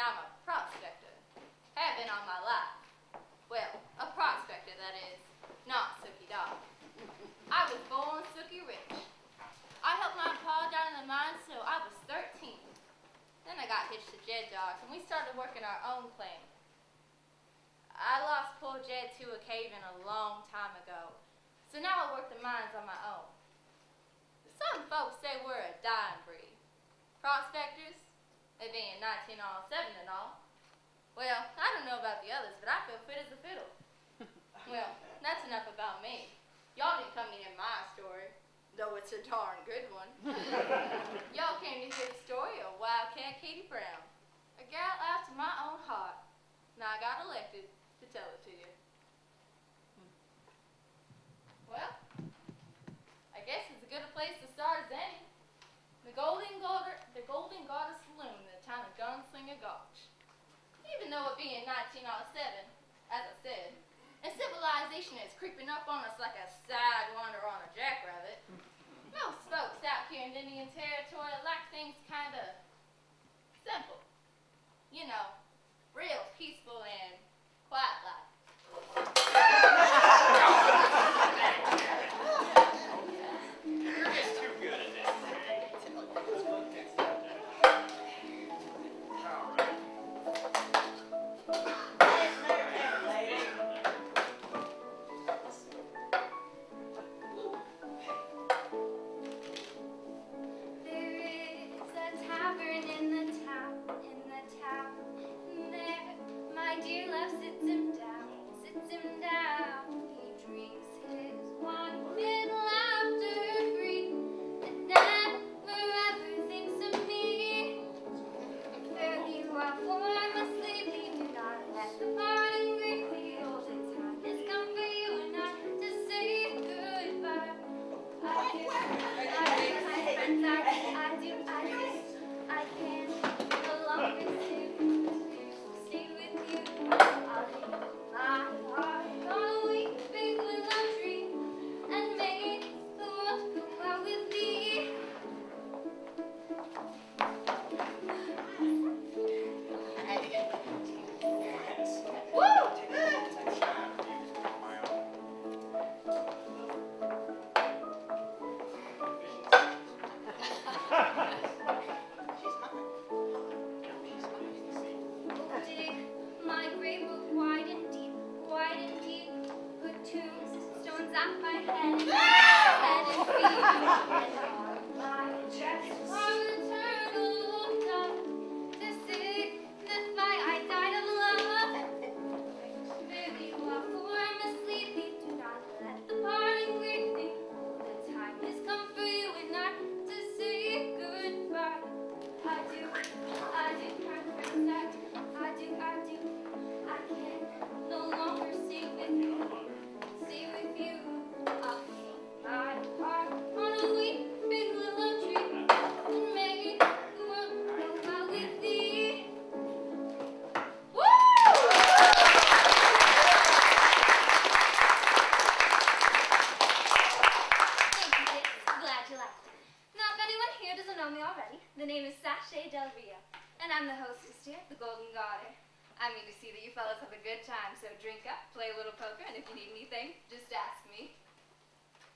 I'm a prospector. Have been all my life. Well, a prospector, that is, not Sookie Dog. I was born Sookie Rich. I helped my pa down in the mines till I was 13. Then I got hitched to Jed Dogs, and we started working our own claim. I lost poor Jed to a cave-in a long time ago, so now I work the mines on my own. Some folks say we're a dying breed. Prospectors, they being 1907 and all. Well, I don't know about the others, but I feel fit as a fiddle. Well, that's enough about me. Y'all didn't come to hear my story, though it's a darn good one. Y'all came to hear the story of Wildcat Katie Brown, a gal after my own heart, and I got elected to tell it to you. Well, I guess it's as good a place to start as any. The Golden Garter Saloon in the town of Gunslinger Gulch. Even though it being 1907, as I said, and civilization is creeping up on us like a sidewinder on a jackrabbit, most folks out here in Indian Territory like things kind of simple. You know, real peaceful and quiet like. You're just too good at this, Ray. All right. So drink up, play a little poker, and if you need anything, just ask me.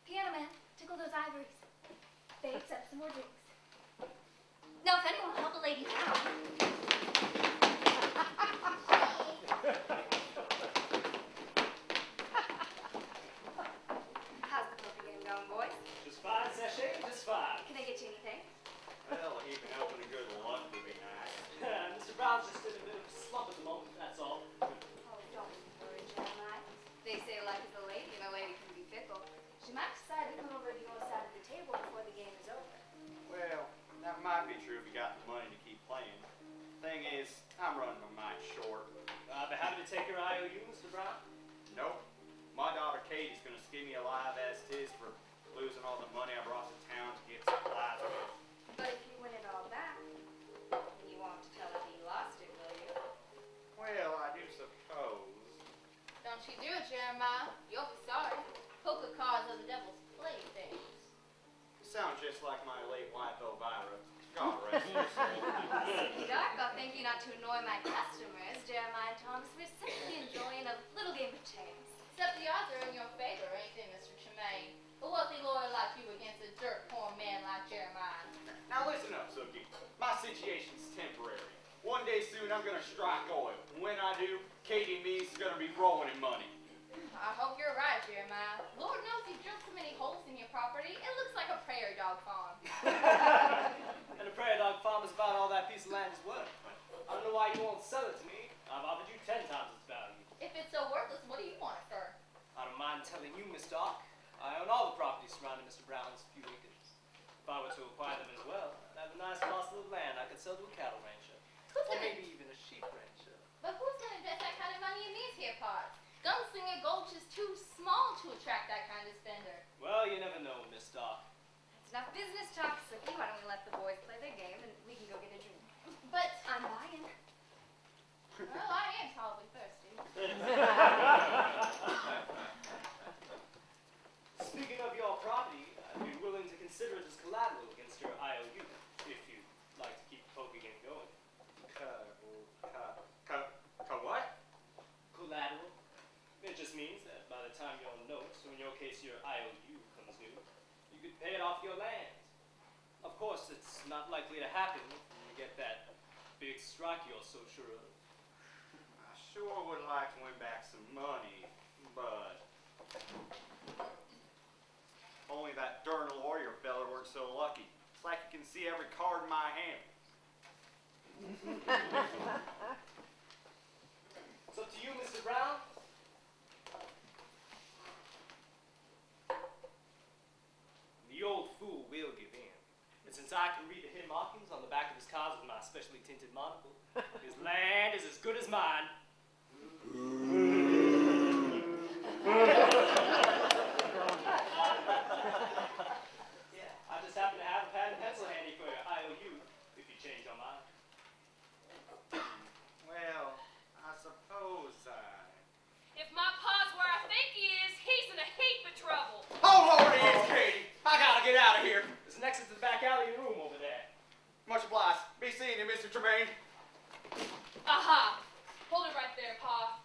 Piano man, tickle those ivories. They accept some more drinks. Now, if anyone will help a lady out. How's the poker game going, boys? Just fine, Sachet, just fine. Can I get you anything? Well, even open a good luck would be nice. Mr. Brown's just in a bit of a slump at the moment, that's all. They say life is a lady, and a lady can be fickle. She might decide to come over to your side of the table before the game is over. Well, that might be true if you got the money to keep playing. Thing is, I'm running my mind short. But happy to take your IOU, Mr. Brown? Nope. My daughter Katie's gonna skin me alive as 'tis for losing all the money I brought to town to get supplies with. But if you win it all back, you won't tell her you lost it, will you? Well, I do suppose. Don't you do it, Jeremiah. You'll be sorry. Poker cards are the devil's playthings. You sound just like my late wife, Elvira. God rest his soul. Soapy Darko, thank you not to annoy my customers. Jeremiah and Thomas, we're simply enjoying a little game of chance. Except the odds are in your favor, ain't they, Mr. Tremaine? A wealthy lawyer like you against a dirt-poor man like Jeremiah. Now listen up, Sookie. My situation's temporary. One day soon I'm gonna strike oil. And when I do, Katie and me's gonna be rolling in money. I hope you're right, Jeremiah. Lord knows you've drilled so many holes in your property, it looks like a prairie dog farm. And a prairie dog farm is about all that piece of land is worth. I don't know why you won't sell it to me. I've offered you 10 times its value. If it's so worthless, what do you want it for? I don't mind telling you, Miss Doc. I own all the property surrounding Mr. Brown's few acres. If I were to acquire them as well, I'd have a nice parcel of land I could sell to a cattle rancher. Who's Or gonna... maybe even a sheep rancher. But who's gonna invest that kind of money in these here parts? Gunslinger Gulch is too small to attract that kind of spender. Well, you never know, Miss Doc. That's enough business talk, Slicky. Why don't we let the boys play their game and we can go get a drink? But I'm buying. well, I am probably thirsty. Speaking of your property, I'd be willing to consider it as collateral against your IOU, if you'd like to keep the poker game going. What? Collateral? It just means that by the time your notes, or in your case your IOU, comes due, you could pay it off your land. Of course, it's not likely to happen when you get that big strike you're so sure of. I sure would like to win back some money, but only that darn lawyer fella works so lucky. It's like you can see every card in my hand. It's up to you, Mr. Brown. The old fool will give in. And since I can read the hidden markings on the back of his cards with my specially tinted monocle, his land is as good as mine. Yeah, I just happen to have a pad and pencil handy for your IOU, if you change your mind. Well, I suppose If my pa's where I think he is, he's in a heap of trouble. Oh, Lord, it is, Katie! I gotta get out of here. There's an exit to the back alley room over there. Much obliged. Be seeing you, Mr. Tremaine. Aha! Hold it right there, Pa.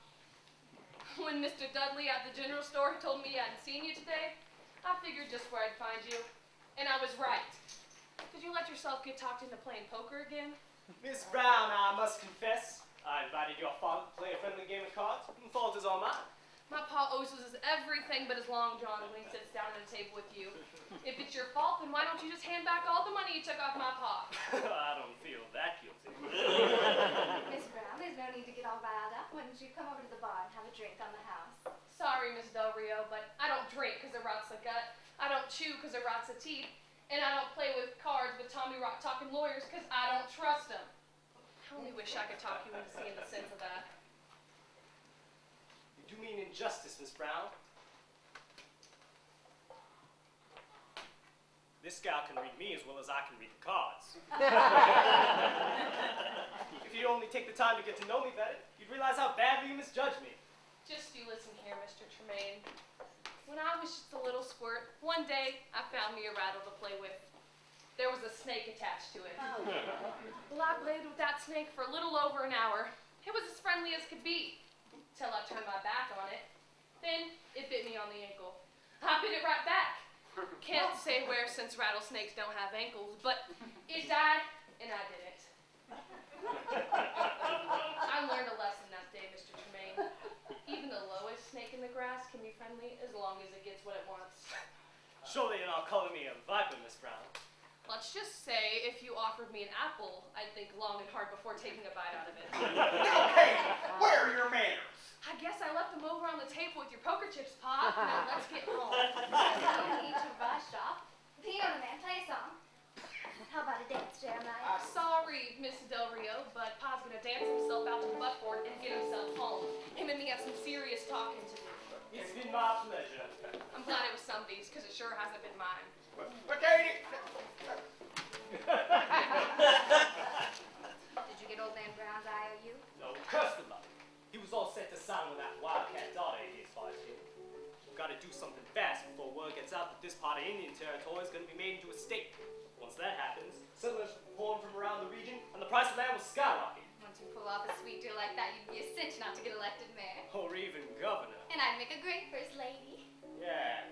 When Mr. Dudley at the general store told me he hadn't seen you today, I figured just where I'd find you. And I was right. Did you let yourself get talked into playing poker again? Miss Brown, I must confess, I invited your father to play a friendly game of cards, and the fault is all mine. My pa oozes everything but his long john when he sits down at a table with you. If it's your fault, then why don't you just hand back all the money you took off my pa? I don't feel that guilty. Miss Brown, there's no need to get all riled up. Why don't you come over to the bar and have a drink on the house? Sorry, Miss Del Rio, but I don't drink because it rots the gut. I don't chew because it rots the teeth. And I don't play with cards with Tommy Rock talking lawyers because I don't trust them. I only wish I could talk you into seeing the sense of that. You do mean injustice, Miss Brown. This gal can read me as well as I can read the cards. If you'd only take the time to get to know me better, you'd realize how badly you misjudged me. Just you listen here, Mr. Tremaine. When I was just a little squirt, one day I found me a rattle to play with. There was a snake attached to it. Well, I played with that snake for a little over an hour. It was as friendly as could be, till I turned my back on it. Then it bit me on the ankle. I bit it right back. Can't say where since rattlesnakes don't have ankles, but it died and I didn't. I learned a lesson that day, Mr. Tremaine. Even the lowest snake in the grass can be friendly as long as it gets what it wants. Surely you're not calling me a viper, Miss Brown. Let's just say if you offered me an apple, I'd think long and hard before taking a bite out of it. Now, Katie, where are your manners? I guess I left them over on the table with your poker chips, Pa. Now let's get home. No need to rush off. Piano man, play a song. How about a dance, Jeremiah? Sorry, Miss Del Rio, but Pa's gonna dance himself out to the buckboard and get himself home. Him and me have some serious talking to do. It's been my pleasure. I'm glad it was somebody's, because it sure hasn't been mine. But Katie! Did you get old man Brown's IOU? No, curse the luck. He was all set to sign with that Wildcat daughter of his by him. We've got to do something fast before word gets out that this part of Indian territory is going to be made into a state. Once that happens, settlers corn from around the region, and the price of land will skyrocket. Once you pull off a sweet deal like that, you'd be a cinch not to get elected mayor. Or even governor. And I'd make a great first lady. Yeah.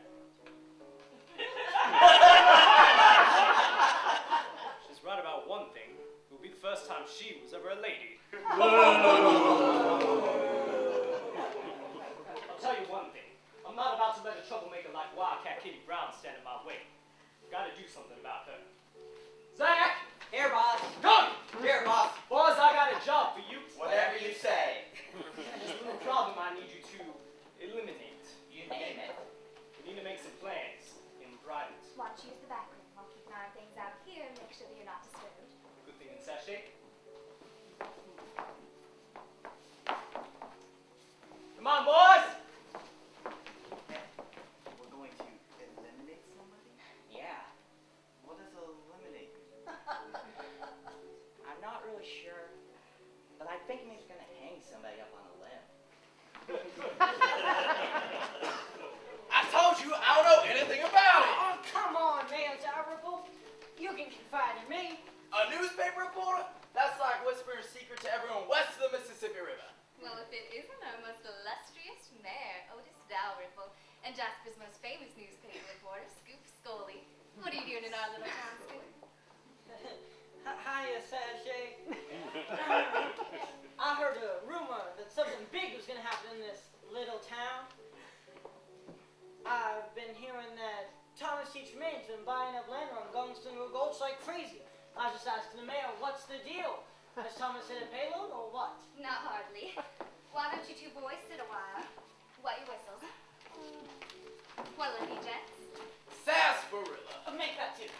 She's right about one thing. It will be the first time she was ever a lady. I'll tell you one thing. I'm not about to let a troublemaker like Wildcat Kitty Brown stand in my way. Gotta do something about her. Zach! Here, boss. Come! Here, boss. Boys, I got a job for you. Whatever you say. There's a little problem I need you to eliminate. You name it. We need to make some plans in private. Why don't you use the back room? I'll keep an eye on things out here and make sure that you're not disturbed. Good thing in sachet. Come on, boys! We're going to eliminate somebody? Yeah. What does eliminate mean? I'm not really sure, but I think maybe gonna hang somebody up on a limb. I told you I don't know anything about it. Oh, come on, Mayor Dalrymple. You can confide in me. A newspaper reporter? That's like whispering a secret to everyone west of the Mississippi River. Well, if it isn't our most illustrious mayor, Otis Dalrymple, and Jasper's most famous newspaper reporter, Scoop Scully. What are you doing in our little town, Scoop? Hiya, Sashay. I heard a rumor that something big was going to happen in this little town. I've been hearing that Thomas T. Tremaine's been buying up land around Gunston Road Gulch like crazy. I was just asking the mayor, what's the deal? Has Thomas hit a payload or what? Not hardly. Why don't you two boys sit a while? Wet your whistles. What'll it be, gents? Sarsaparilla. Make that too.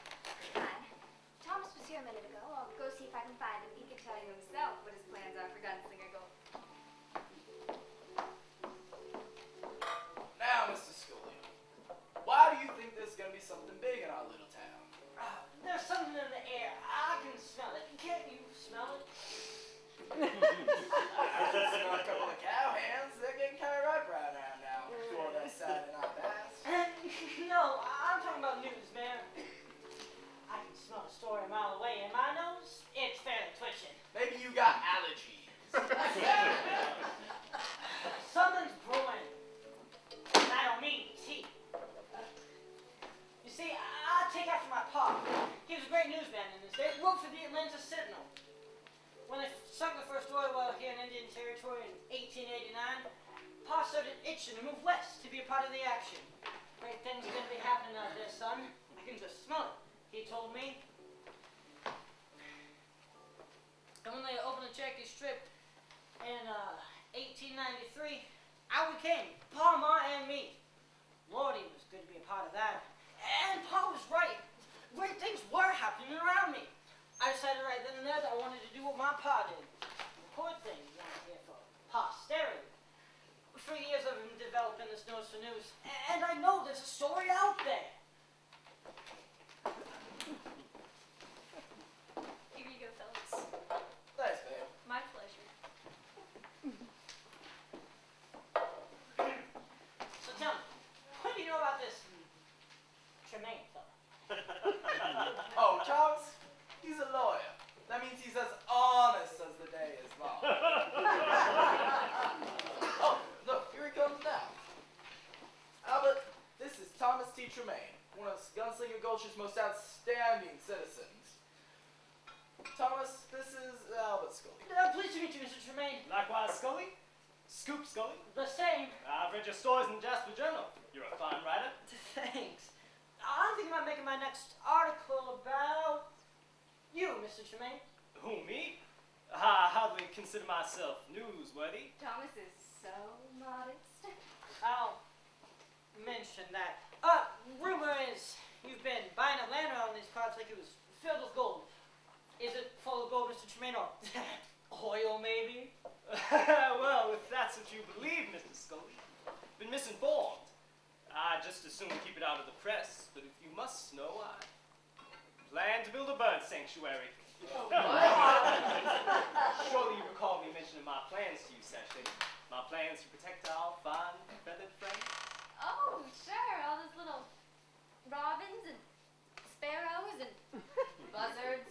Fine. Thomas was here a minute ago. I'll go see if I can find him. He can tell you himself what his plans are for Gunslinger Gold. Now, Mr. Scully, why do you think there's gonna be something big in our little town? There's something in the air. I can smell it. Can't you smell it? I can smell a couple of cow hands. They're getting kind of ripe right now before that Saturday night bass. No, I'm talking about news, man. I can smell a story a mile away, and my nose, it's fairly twitching. Maybe you got allergies. Something's brewing. And I don't mean tea. You see, I take after my pa. He was a great newsman in his day. Wrote for the Atlanta Sentinel. When they sunk the first oil well here in Indian Territory in 1889, Pa started itching to move west to be a part of the action. Great things are going to be happening out there, son. I can just smell it, he told me. And when they opened the Cherokee Strip in 1893, out we came, Pa, Ma, and me. Lordy, it was good to be a part of that. And Pa was right. Great things were happening around me. I decided right then and there that I wanted to do what my pa did. Record things around here for posterity. For years I've been developing this nose for news, and I know there's a story out there. Here you go, fellas. Thanks, babe. My pleasure. So tell me, what do you know about this Tremaine fella? Oh, Charles? He's a lawyer. That means he's as honest as the day is long. Oh, look, here he comes now. Albert, this is Thomas T. Tremaine, one of Gunslinger Gulch's most outstanding citizens. Thomas, this is Albert Scully. Pleased to meet you, Mr. Tremaine. Likewise, Scully. Scoop Scully. The same. I've read your stories in the Jasper Journal. You're a fine writer. Thanks. I'm thinking about making my next article about you, Mr. Tremaine. Who, me? I hardly consider myself newsworthy. Thomas is so modest. I'll mention that. Rumor is you've been buying up land around these parts like it was filled with gold. Is it full of gold, Mr. Tremaine, or oil, maybe? Well, if that's what you believe, Mr. Scully. Been misinformed. I just as soon keep it out of the press, but if you must know, I plan to build a bird sanctuary. Surely you recall me mentioning my plans to you, Sashay. My plans to protect our fine feathered friend. Oh, sure, all those little robins and sparrows and buzzards.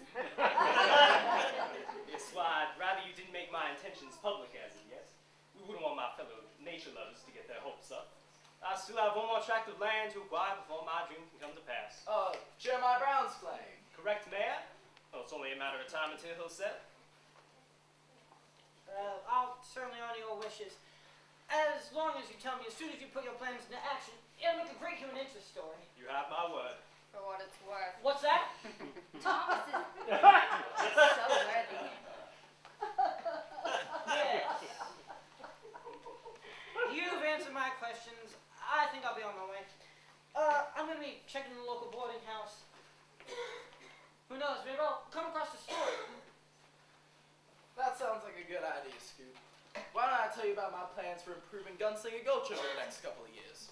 make my intentions public as of yet. We wouldn't want my fellow nature lovers to get their hopes up. I still have one more tract of land to acquire before my dream can come to pass. Jeremiah Brown's claim. Correct, Mayor? Well, it's only a matter of time until he'll set. I'll certainly honor your wishes. As long as you tell me as soon as you put your plans into action, it'll make a great human interest story. You have my word. For what it's worth. What's that? Thomas is so worthy. Yes. You've answered my questions. I think I'll be on my way. I'm gonna be checking the local boarding house. Who knows, maybe I'll come across the story. That sounds like a good idea, Scoop. Why don't I tell you about my plans for improving Gunslinger Gulch over the next couple of years?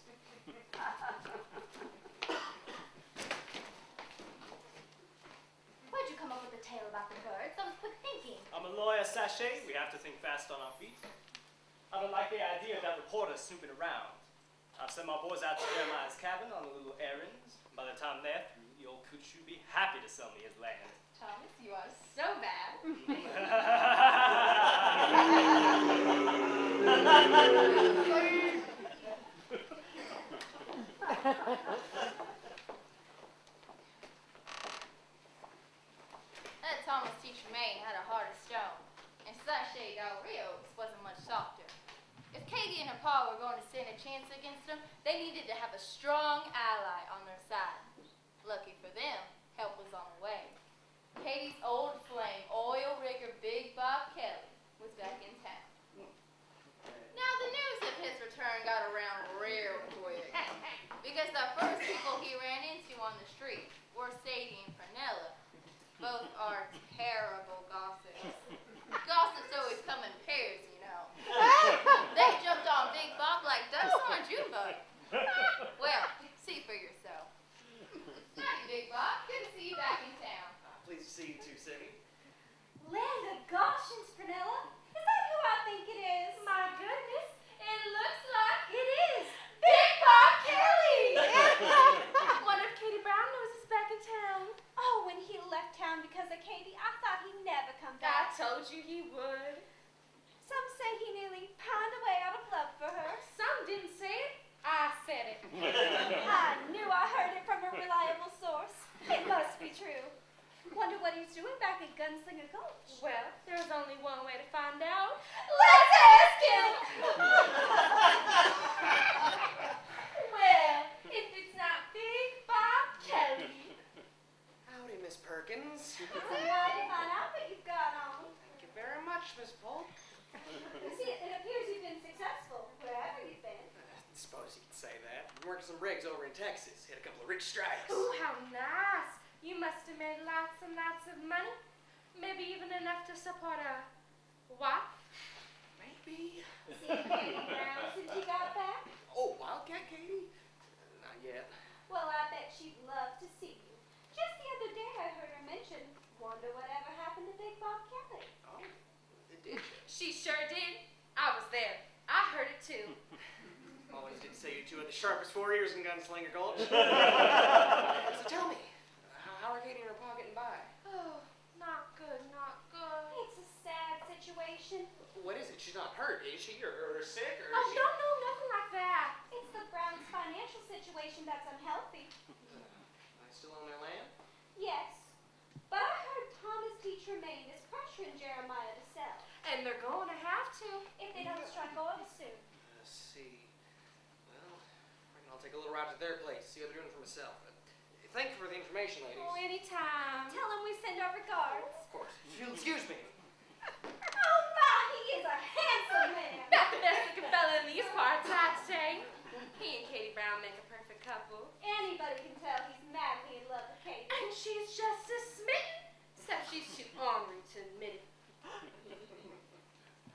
Where'd you come up with the tale about the birds? That was quick thinking. I'm a lawyer, Sachet. We have to think fast on our feet. I don't like the idea of that reporter snooping around. I've sent my boys out to Jeremiah's cabin on a little errands. By the time they're through, the old coot should be happy to sell me his land. Thomas, you are so bad. That Thomas T. Tremaine had a heart of stone, and Sachet Del Rio's wasn't much softer. If Katie and her pa were going to stand a chance against him, they needed to have a strong ally on their side. Lucky for them, help was on the way. Katie's old flame, oil rigger Big Bob Kelly, was back in town. Now the news of his return got around real quick, because the first people he ran into on the street were Sadie and Fernella. Both are terrible gossips. Gossips always come in pairs, you know. They jumped on Big Bob like ducks on a June bug. Well, see for yourself. Howdy, Big Bob. Good to see you back in town. Pleased to see you too, Sadie. Land of Goshens, Fernella. Is that who I think it is? My goodness, it looks like it is. Big Bob Kelly! Wonder if Katie Brown knows he's back in town. Oh, when he left town because of Katie, I thought he'd never come I back. told you he would. Some say he nearly pined away out of love for her. Some didn't say it. I said it. I knew I heard it from a reliable source. It must be true. Wonder what he's doing back at Gunslinger Gulch. Well, there's only one way to find out. Let's ask him! Well, if it's not Big Bob Kelly. Howdy, Miss Perkins. It's a mighty fine outfit you've got on. Thank you very much, Miss Polk. You see, it appears you've been successful wherever you've been. I suppose you could say that. I'm working some rigs over in Texas. Hit a couple of rig strikes. Ooh, how nice. You must have made lots and lots of money. Maybe even enough to support a wife. Maybe. See Katie Brown since you got back? Oh, Wildcat, Katie? Not yet. Well, I bet she'd love to see you. Just the other day I heard her mention, wonder whatever happened to Big Bob Kelly. Oh, did you? She sure did. I was there. I heard it too. Always did say you two had the sharpest 4 ears in Gunslinger Gulch. So tell me, how are Katie and her pa getting by? Oh, not good, not good. It's a sad situation. What is it? She's not hurt, is she? Or sick? Or Oh, is she... no, nothing like that. It's the Browns' financial situation that's unhealthy. Am I still on their land? Yes. But I heard Thomas T. Tremaine is pressuring Jeremiah to sell And they're going to have to. if they don't strike oil soon. Let's see. Well, I reckon I'll take a little ride to their place, see how they're doing for myself. Thank you for the information, ladies. Oh, anytime. Tell him we send our regards. Of course. If you'll excuse me. Oh my, he is a handsome man. About the best looking fella in these parts, I'd say. He and Katie Brown make a perfect couple. Anybody can tell he's madly in love with Katie. And she's just as smitten. Except she's too ornery to admit it.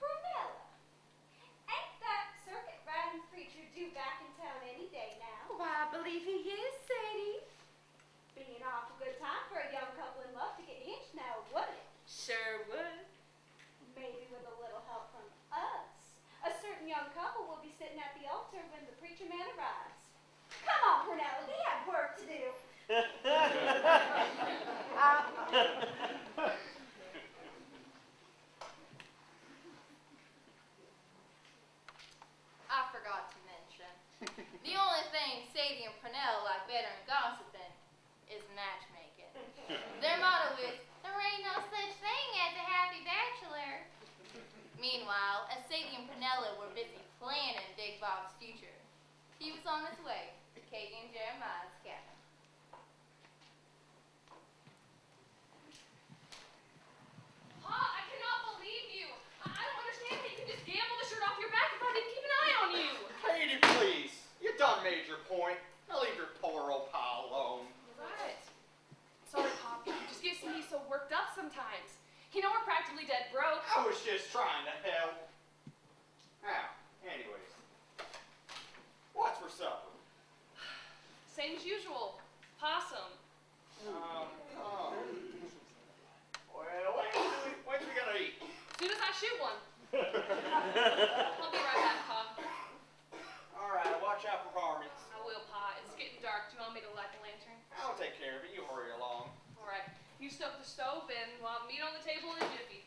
Prunella. Ain't that circuit riding preacher due back in town any day now? Why, I believe he is, Sadie. Be an awful good time for a young couple in love to get hitched now, wouldn't it? Sure would. Maybe with a little help from us. A certain young couple will be sitting at the altar when the preacher man arrives. Come on, Prunella, we have work to do. The only thing Sadie and Purnell like better than gossiping is matchmaking. Their motto is, there ain't no such thing as a happy bachelor. Meanwhile, as Sadie and Purnell were busy planning Big Bob's future, he was on his way to Katie and Jeremiah's cabin. Pa, I cannot believe you. I don't understand how you can just gamble the shirt off your back if I didn't keep an eye on you. Katie, please. You done made your point. Now leave your poor old pal alone. You're right. Sorry, Pop. You just gets me so worked up sometimes. You know we're practically dead broke. I was just trying to help. Now, anyways. What's for supper? Same as usual. Possum. Well, when's we gonna eat? As soon as I shoot one. I'll be right back, Pa. Alright, watch out for varmints. I will, Pa. It's getting dark. Do you want me to light the lantern? I'll take care of it. You hurry along. All right. You stoke the stove and we'll have meat on the table in a jiffy.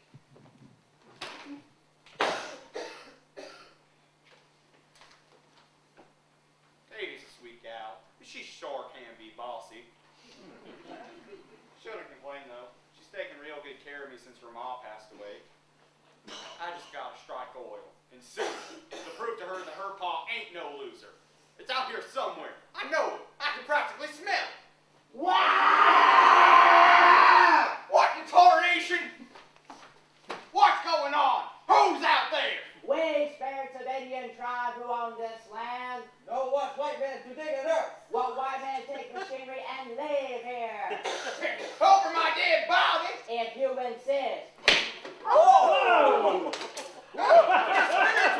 Katie's a sweet gal, but she sure can be bossy. Shouldn't complain though. She's taken real good care of me since her ma passed away. I just gotta strike oil, and soon, to prove to her that her pa ain't no loser. It's out here somewhere. I know it. I can practically smell it. Wow! What in tarnation? What's going on? Who's out there? We spirits of Indian tribe who own this land. No, what white man to dig it earth? What white man take machinery and live here? Over my dead body! If you insist. Oh! What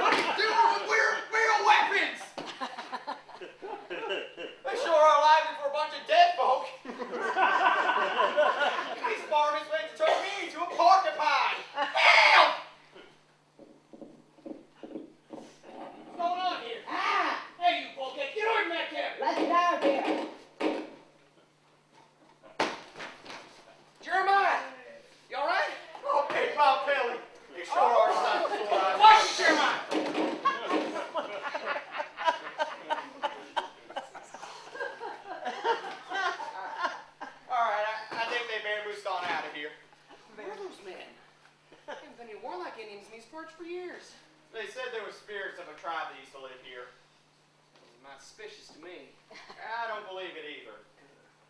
are you doing with real weapons? They sure are lively for a bunch of dead folk. These farmers went to turn me into a porcupine. Help! What's going on here? Ah! Hey, you bulkhead, get over in that cabin! Let's get out of here. Jeremiah, you all right? Oh, Big Bob Kelly. You sure are something. Watch it, Jeremiah. Alright, I think they bamboozed on out of here. Where are those men? Haven't been any warlike Indians in these parts for years. They said there were spirits of a tribe that used to live here. Not suspicious to me. I don't believe it either.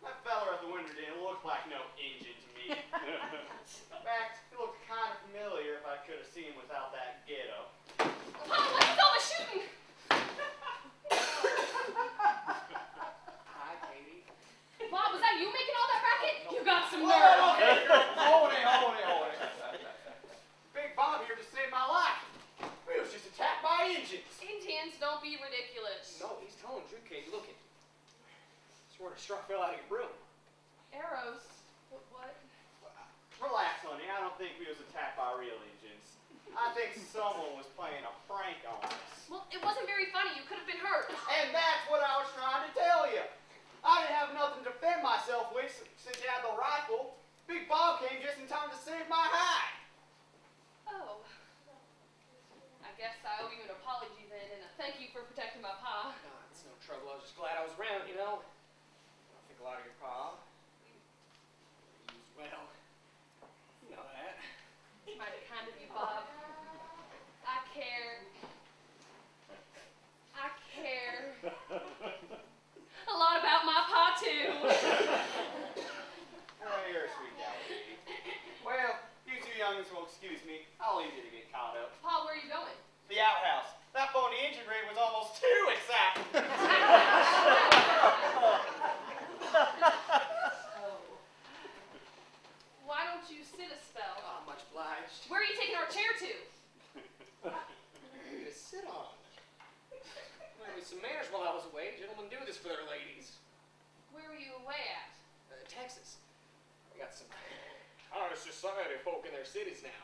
That fella at the window didn't look like no Injun to me. In fact, he looked kind of familiar if I could have seen him without that get-up. Pa, what's all the shooting? Hi, Katie. Bob, was that you making all that racket? You got some Whoa, nerve. okay. Hold it. Big Bob here just saved my life. We was just attacked by Injuns. Indians, don't be ridiculous. No, he's telling the truth, Katie. Look it. Swear to struck fell out of your broom. Arrows. What? Relax, honey. I don't think we was attacked by real Injuns. I think someone was playing a prank on us. Well, it wasn't very funny. You could have been hurt. And that's what I was trying to tell you. I didn't have nothing to defend myself with since you had the rifle. Big Bob came just in time to save my hide. Oh. I guess I owe you an apology then, and a thank you for protecting my pa. No, it's no trouble. I was just glad I was around, you know. I think a lot of your pa. You as well. You know that. It's mighty kind of you, Bob. I care. A lot about my pa, too. Oh, you're a sweet gal, Katie. Well, you two youngins will excuse me. I'll leave you to get caught up. Pa, where are you going? The outhouse. That phony engine raid was almost too exact. Why don't you sit a spell? Oh, much obliged. Where are you taking our chair to? To sit on. Well, with some manners while I was away. Gentlemen do this for their ladies. Where were you away at? Texas. We got some high society folk in their cities now.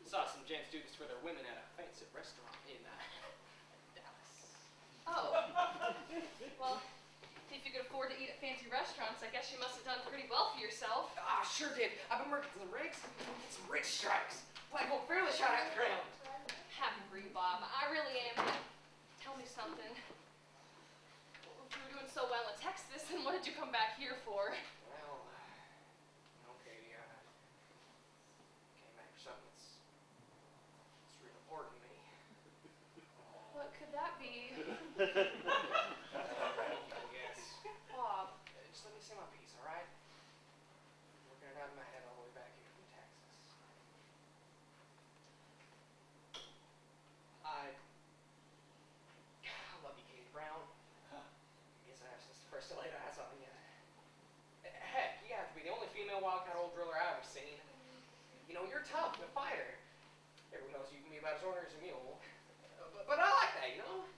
Saw some gents do this for their women at a fancy restaurant in Dallas. Oh. Well, if you could afford to eat at fancy restaurants, I guess you must have done pretty well for yourself. Ah, sure did. I've been working some rigs. Some rich strikes. Flagpole fairly shot out the ground. Happy for you, Bob. I really am. Tell me something. You were doing so well in Texas, and what did you come back here for? Well, Katie, I came back for something that's real important to me. What could that be? Yes. Bob. Just let me say my piece, all right? I'm working it out in my head all the way back here from Texas. I love you, Katie Brown. Guess I was just the first to lay eyes on you. Heck, you have to be the only female Wildcat old driller I've ever seen. You know, you're tough, a fighter. Everyone knows you can be about as ornery as a mule. But I like that, you know?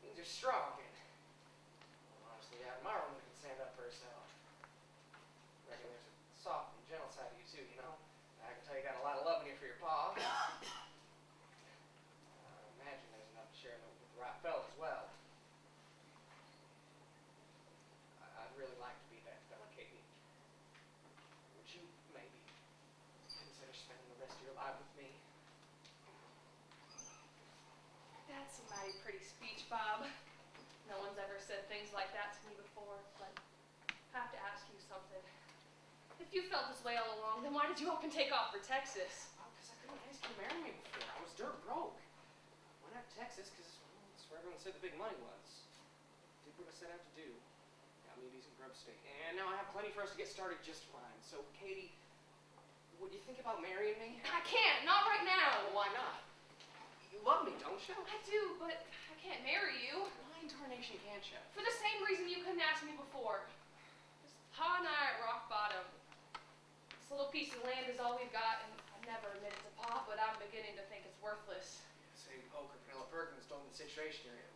Means you're strong and honestly, I admire a woman who can stand up for herself. I reckon there's a soft and gentle side to you too, you know? I can tell you got a lot of love in you for your pa. I imagine there's enough to share with the right fella as well. I'd really like to be that fella, Katie. Would you maybe consider spending the rest of your life with me? That's a mighty pretty speech, Bob. No one's ever said things like that to me before, but I have to ask you something. If you felt this way all along, then why did you up and take off for Texas? Oh, because I couldn't ask you to marry me before. I was dirt broke. Went out to Texas because that's where everyone said the big money was. Did what I set out to do. Got me a decent grub stake. And now I have plenty for us to get started just fine. So, Katie, would you think about marrying me? I can't, not right now. Well, why not? You love me, don't you? I do, but I can't marry you. Why in tarnation can't you? For the same reason you couldn't ask me before. Just Pa and I are at rock bottom. This little piece of land is all we've got, and I've never admitted to Pa, but I'm beginning to think it's worthless. Say, Poker, Penelope Perkins told me the situation you're in.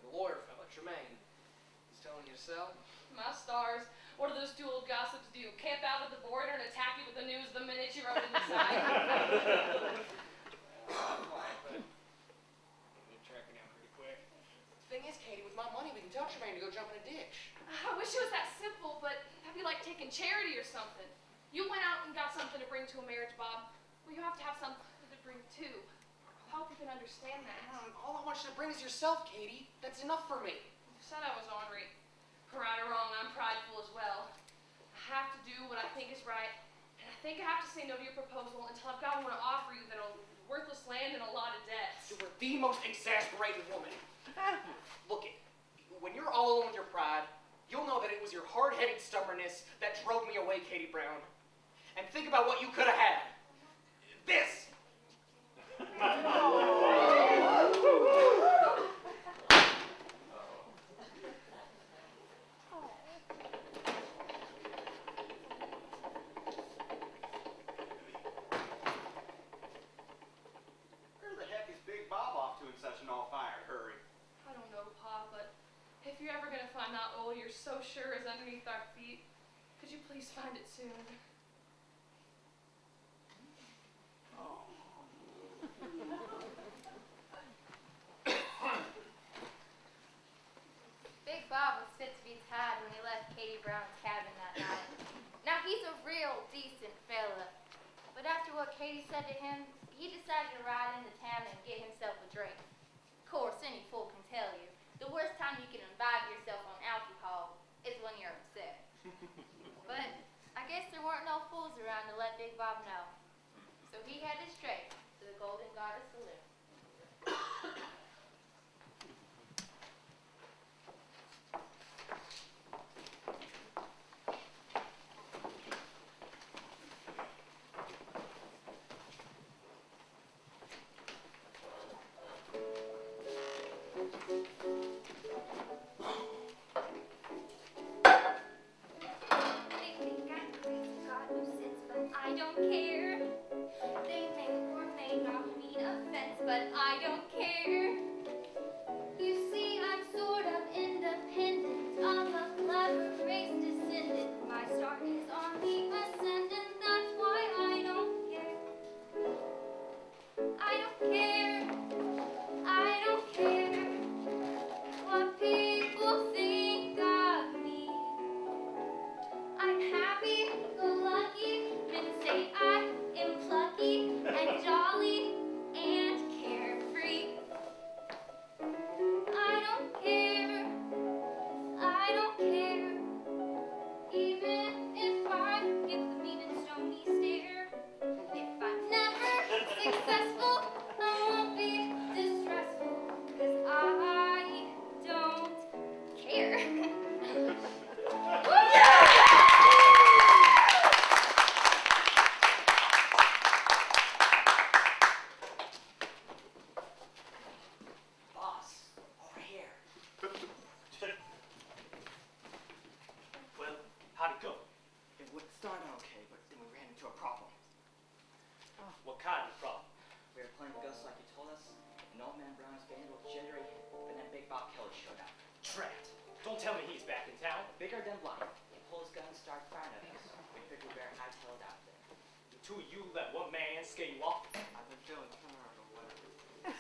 The lawyer fella, Tremaine. He's telling you to sell? My stars. What do those two old gossips do? Camp out at the border and attack you with the news the minute you wrote in the side? But they're tracking down pretty quick. The thing is, Katie, with my money, we can tell Tremaine to go jump in a ditch. I wish it was that simple, but that'd be like taking charity or something. You went out and got something to bring to a marriage, Bob. Well, you have to have something to bring too. I hope you can understand that. All I want you to bring is yourself, Katie. That's enough for me. You said I was ornery. Right or wrong, I'm prideful as well. I have to do what I think is right, and I think I have to say no to your proposal until I've got one to offer you that'll worthless land and a lot of debts. You were the most exasperating woman. Look it. When you're all alone with your pride, you'll know that it was your hard-headed stubbornness that drove me away, Katie Brown. And think about what you could have had. This! Where the heck is Big Bob off to in such an all-fired hurry? I don't know, Pa, but if you're ever going to find that oil you're so sure is underneath our feet, could you please find it soon? Big Bob was fit to be tied when he left Katie Brown's cabin that night. Now he's a real decent fella, but after what Katie said to him, he decided to ride into town and get himself a drink. Of course, any fool can tell you, the worst time you can imbibe yourself on alcohol is when you're upset. But I guess there weren't no fools around to let Big Bob know, so he headed straight to the Golden Goddess Saloon. Bob Kelly showed up. Drat. Don't tell me he's back in town. Bigger than life. He pulls guns, start firing at us. We figured we better hightail it out there. The two of you let one man scare you off. I've been feeling hard or whatever.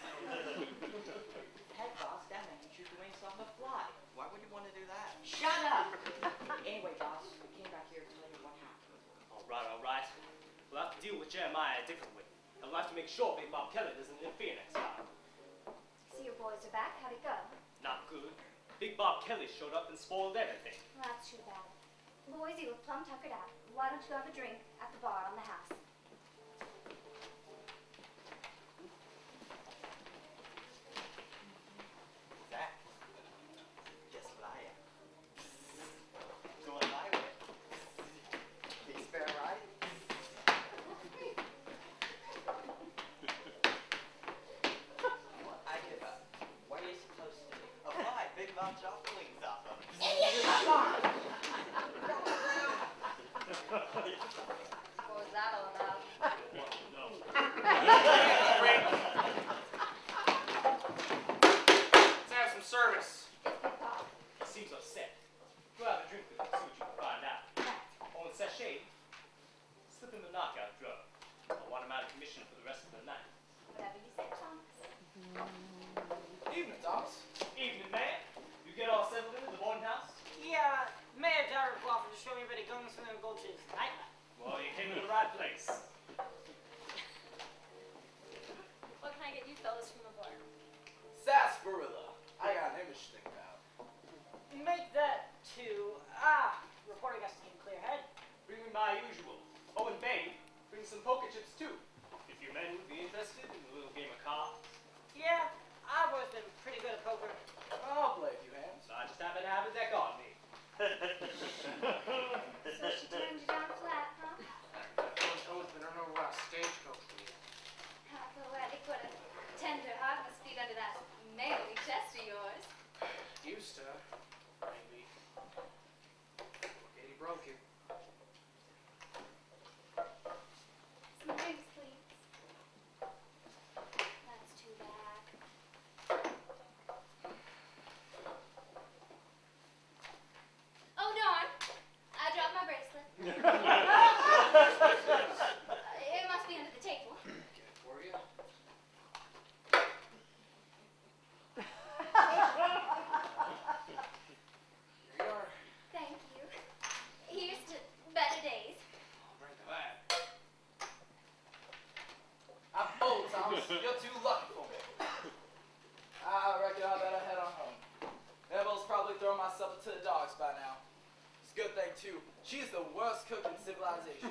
Head boss, that man can shoot the wings off a fly. Why would you want to do that? Shut up! Anyway, boss, we came back here to tell you what happened. All right. We'll have to deal with Jeremiah a different way. And we'll have to make sure Big Bob Kelly doesn't interfere next time. So your boys are back. How'd it go? Not good. Big Bob Kelly showed up and spoiled everything. Well, that's too bad. Boys, you look plumb tuckered out. Why don't you have a drink at the bar on the house? Zach, just lie. Go and lie with it. Be fair, right? I give up. What are you supposed to do? A fly. Big Bob chopped the wings off of it. What was that all about? Let's have some service. He seems upset. Go have a drink with him, see what you can find out. On the sachet, slip him a knockout drug. I want him out of commission for the rest of the night. Whatever you say, Thomas. Evening, Thomas. Evening, man. You get all settled in at the boarding house? Yeah, Mayor Darrell offered to show me where the guns and then go to his nightlife. Well, you came to the right place. What can I get you fellas from the bar? Sarsaparilla. I got an image to think about. Make that two. Reporter has to keep a clear head. Bring me my usual. Oh, and babe, bring some poker chips too. If your men would be interested in a little game of cards. Yeah, I've always been pretty good at poker. I'll play a few hands. So I just happen to have a deck on me. So she turned you down flat, huh? I've always been run over by a stagecoach. How poetic. What a tender heart must beat under that manly chest of yours. Used to, maybe. Katie broke it. Some drinks, please. That's too bad. Oh, darn. I dropped my bracelet. It must be under the table. Get it for you. Here you are. Thank you. Here's to better days. I'll bring that. I'm old, Thomas. You're too lucky for me. I reckon I better head on home. Neville's probably thrown my supper to the dogs by now. It's a good thing, too. She's the worst cook in civilization.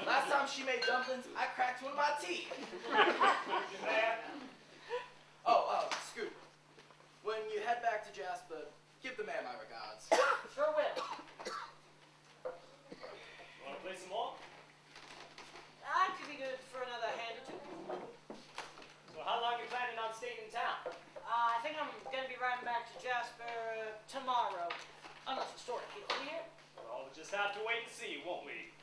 Last time she made dumplings, I cracked one of my teeth. Scoop. When you head back to Jasper, give the man my regards. Sure will. You want to play some more? I could be good for another hand or two. So how long are you planning on staying in town? I think I'm gonna be riding back to Jasper tomorrow. Unless the store keeps me here. Well, we'll just have to wait and see, won't we?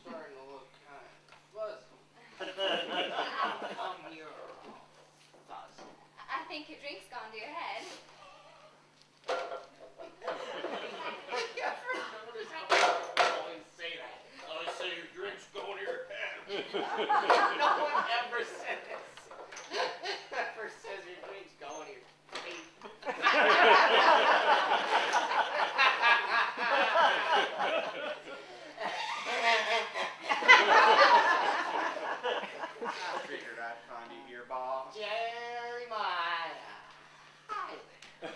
Starting to look kind of fuzzy. Come here, Buzz. I think your drink's gone to your head. Always say that. I say your drink's going to your head. No one ever says. Never says your drink's going to your teeth. I figured I'd find you here, Bob. Jeremiah. You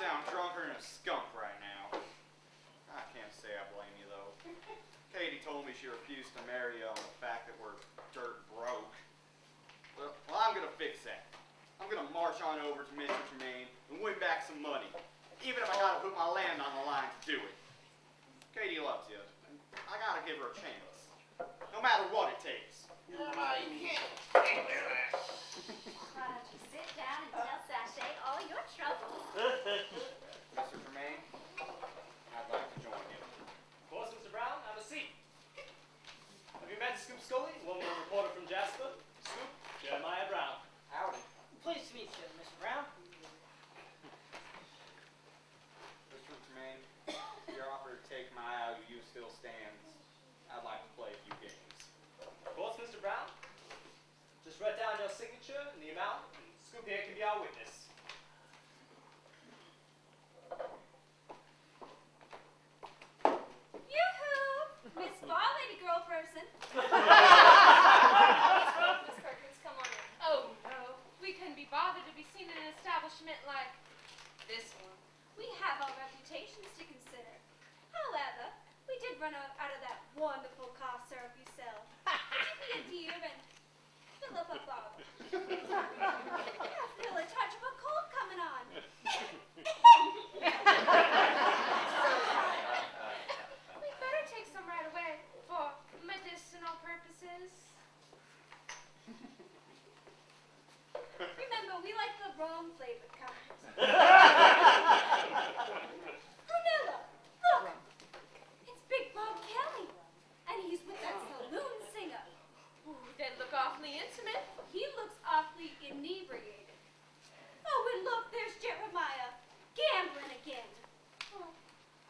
sound drunker than a skunk right now. I can't say I blame you, though. Katie told me she refused to marry you on the fact that we're dirt broke. Well, I'm gonna fix that. I'm gonna march on over to Mr. Tremaine and win back some money, even if I gotta put my land on the line to do it. Katie loves you, and I gotta give her a chance, no matter what it takes. Why don't you sit down and tell Sachet all your troubles? Mr. Tremaine, I'd like to join you. Of course, Mr. Brown, have a seat. Have you met Scoop Scully, one more reporter from Jasper? Scoop, Bob. I feel a touch of a cold coming on. We better take some right away for medicinal purposes. Remember, we like the wrong flavored kind. Brunella, look! It's Big Bob Kelly. And he's with that saloon singer. Ooh, they look awfully intimate. He looks awfully inebriated. Oh, and look, there's Jeremiah. Gambling again. Oh,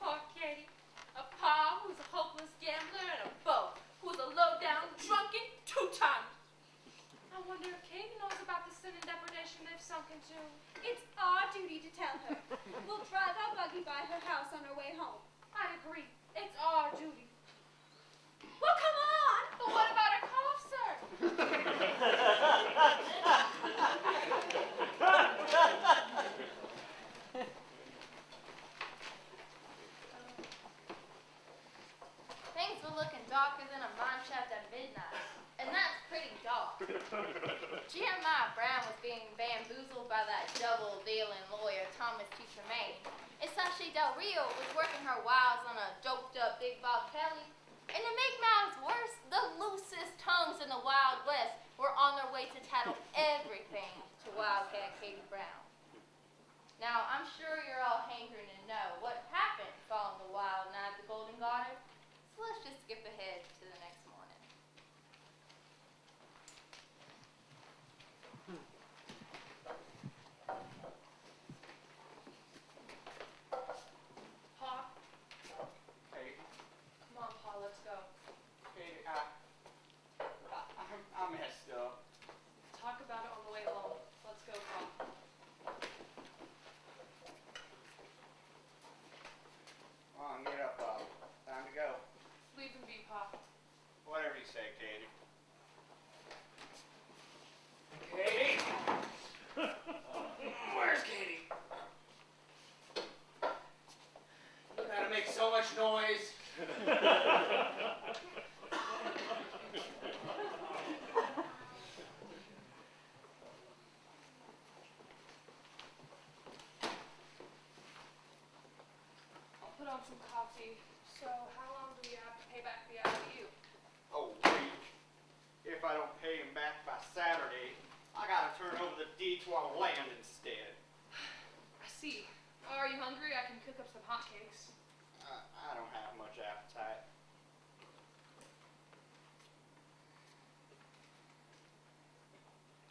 poor Katie. A pa who's a hopeless gambler and a beau who's a low-down drunken two-timer. I wonder if Katie knows about the sin and depredation they've sunk into. It's our duty to tell her. We'll drive our buggy by her house on our way home. I agree. It's our duty. Well, come on! But what about a cough, sir? Things were looking darker than a mine shaft at midnight, and that's pretty dark. Jeremiah Brown was being bamboozled by that double-dealing lawyer, Thomas T. Tremaine, and Sasha Del Rio was working her wiles on a doped-up Big Bob Kelly. And to make matters worse, the loosest tongues in the Wild West were on their way to tattle everything to Wildcat Katie Brown. Now, I'm sure you're all hankering to know what happened following the wild night at the Golden Garter, so let's just skip ahead to the next morning. Pa, Hey, come on, Pa, let's go. Katie, I messed up. Talk about it on the way home. Let's go, Pa. Come on, get up, Bob. Time to go. Leave him be, Pa. Whatever you say, Katie. Katie? Where's Katie? You gotta make so much noise. I'll put on some coffee. So, how long do we have to pay back the IOU? A week. If I don't pay him back by Saturday, I gotta turn over the deed to our land instead. I see. Are you hungry? I can cook up some hotcakes. I don't have much appetite.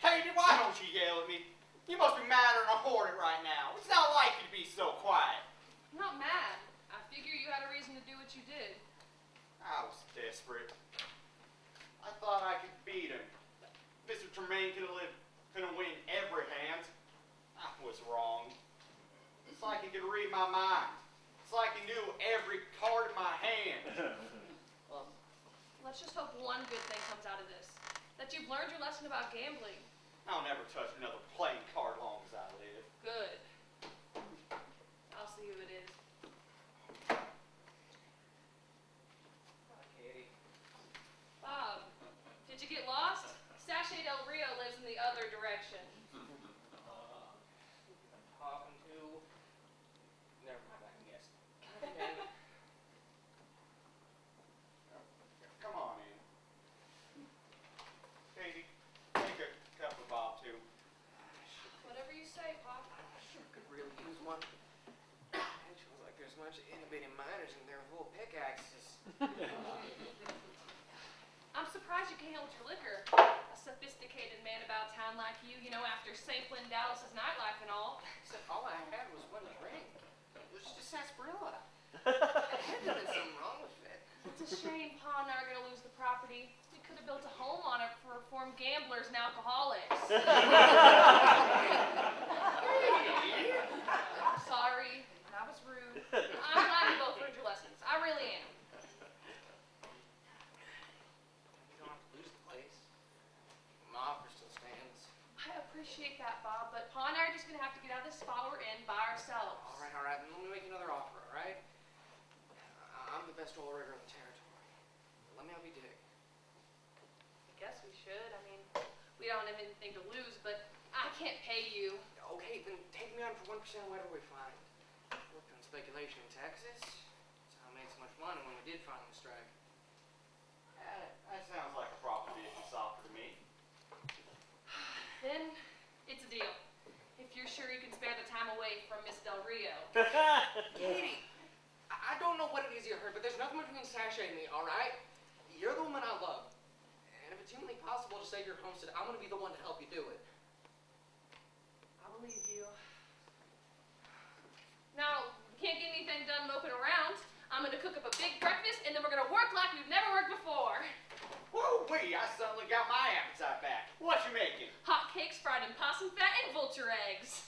Katie, why don't you yell at me? You must be madder than a hornet right now. It's not like you to be so quiet. I'm not mad. I figure you had a reason to do what you did. I was desperate. I thought I could beat him. Mr. Tremaine couldn't win every hand. I was wrong. It's like he could read my mind. It's like he knew every card in my hand. Well, let's just hope one good thing comes out of this. That you've learned your lesson about gambling. I'll never touch another playing card long as I live. Good. I'll see who it is. Hi, Katie. Bob, did you get lost? Sasha Del Rio lives in the other direction. Talking to... Never mind, I can guess. Come in. Come on in. Katie, take a cup of Bob too. Whatever you say, Pop. I sure could really use one. It feels like there's a bunch of innovative miners in there with little pickaxes. I'm surprised you can handle your liquor. A sophisticated man about town like you, after sampling Dallas's nightlife and all. Except all I had was one drink. It was just sarsaparilla. There had to have been something wrong with it. It's a shame Pa and I are going to lose the property. We could have built a home on it for reformed gamblers and alcoholics. I'm sorry. That was rude. I'm glad you both learned your lessons. I really am. You don't have to lose the place. My offer still stands. I appreciate that, Bob, but Pa and I are just going to have to get out of this spot we're in by ourselves. All right. Then let me make another offer, all right? I'm the best oil rigger in the territory. Let me help you dig. I guess we should. I mean, We don't have anything to lose, but I can't pay you. Okay, then take me on for 1% of whatever we find. Worked on speculation in Texas. That's how I made so much money when we did finally strike. That sounds like a proposition offer to me. Then it's a deal. If you're sure you can spare the time away from Miss Del Rio. Katie, I don't know what it is you heard, but there's nothing between Sasha and me, all right? You're the woman I love. And if it's humanly possible to save your homestead, I'm going to be the one to help you do it. I believe you. Now, we can't get anything done moping around. I'm gonna cook up a big breakfast, and then we're gonna work like we've never worked before. Whoa-wee, I suddenly got my appetite back. What you making? Hot cakes fried in possum fat and vulture eggs.